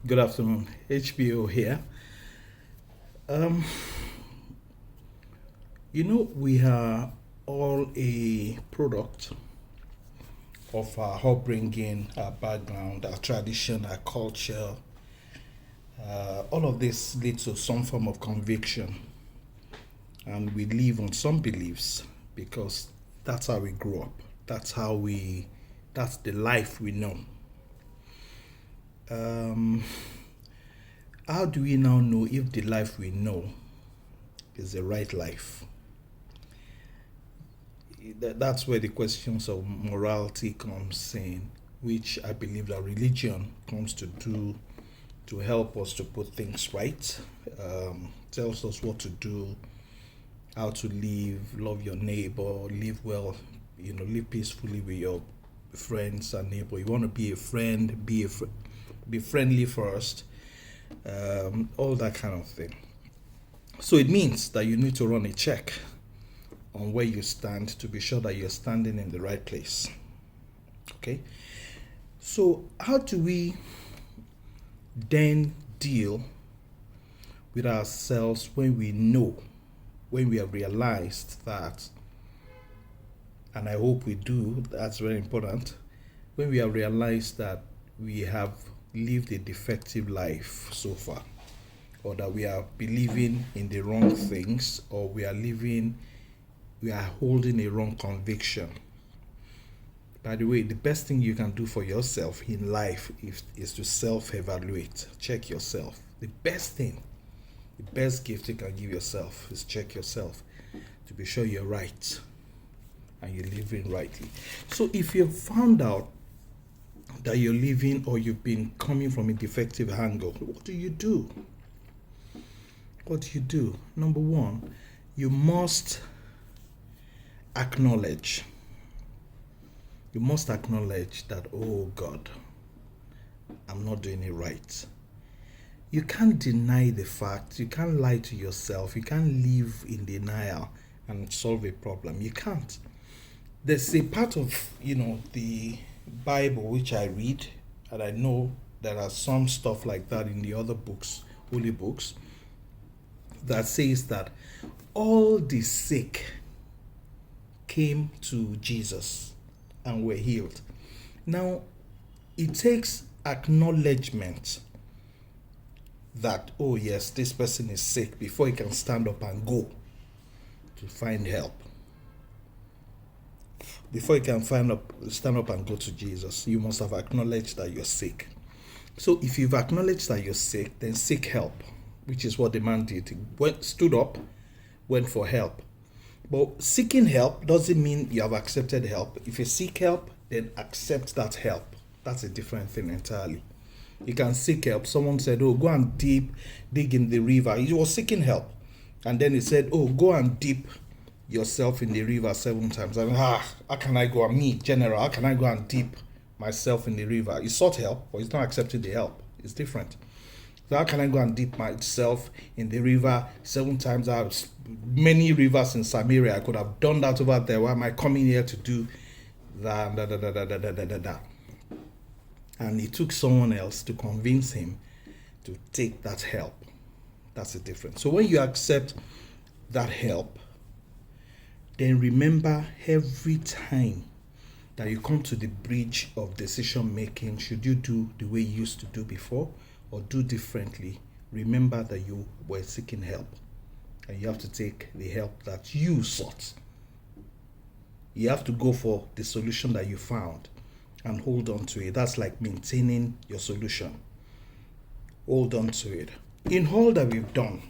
Good afternoon, HBO here. Um, we are all a product of our upbringing, our background, our tradition, our culture. All of this leads to some form of conviction, and we live on some beliefs because that's how we grew up. That's the life we know. Um, how do we now know if the life we know is the right life? That's where the questions of morality comes in, which I believe that religion comes to do to help us to put things right. Tells us what to do, how to live, love your neighbor, live well, live peacefully with your friends and neighbor. You want to be a friend, be friendly first, all that kind of thing. So it means that you need to run a check on where you stand to be sure that you're standing in the right place. Okay? So, how do we then deal with ourselves when we know, when we have realized that, and I hope we do, that's very important, when we have realized that we have lived a defective life so far, or that we are believing in the wrong things, or we are holding a wrong conviction. By the way, the best thing you can do for yourself in life is to self evaluate. Check yourself. The best gift you can give yourself is check yourself to be sure you're right and you're living rightly. So if you've found out that you're living or you've been coming from a defective angle, what do you do? What do you do? Number one, you must acknowledge. You must acknowledge that, oh God, I'm not doing it right. You can't deny the fact. You can't lie to yourself. You can't live in denial and solve a problem. You can't. There's a part of, the Bible which I read, and I know there are some stuff like that in the other books, holy books, that says that all the sick came to Jesus and were healed. Now, it takes acknowledgement that, oh yes, this person is sick before he can stand up and go to find help. Before you can stand up and go to Jesus, you must have acknowledged that you're sick. So if you've acknowledged that you're sick, then seek help, which is what the man did. He stood up, went for help. But seeking help doesn't mean you have accepted help. If you seek help, then accept that help. That's a different thing entirely. You can seek help. Someone said, oh, go and dig in the river. He was seeking help. And then he said, oh, go and dip yourself in the river 7 times. And how can I go? Me, general, how can I go and dip myself in the river? He sought help, but he's not accepting the help. It's different. So how can I go and dip myself in the river 7 times? I have many rivers in Samaria. I could have done that over there. Why am I coming here to do that? And it took someone else to convince him to take that help. That's the difference. So when you accept that help, then remember every time that you come to the bridge of decision making, should you do the way you used to do before or do differently, remember that you were seeking help and you have to take the help that you sought. You have to go for the solution that you found and hold on to it. That's like maintaining your solution. Hold on to it. In all that we've done,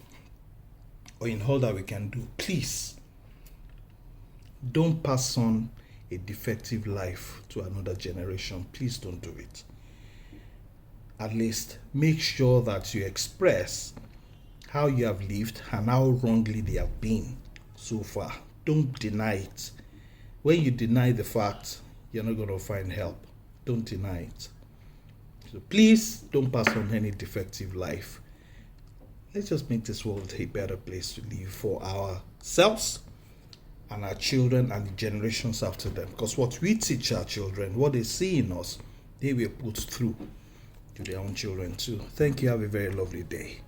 or in all that we can do, please don't pass on a defective life to another generation. Please don't do it. At least make sure that you express how you have lived and how wrongly they have been so far. Don't deny it. When you deny the fact, you're not going to find help. Don't deny it. So please don't pass on any defective life. Let's just make this world a better place to live for ourselves and our children and the generations after them. Because what we teach our children, what they see in us, they will put through to their own children too. Thank you. Have a very lovely day.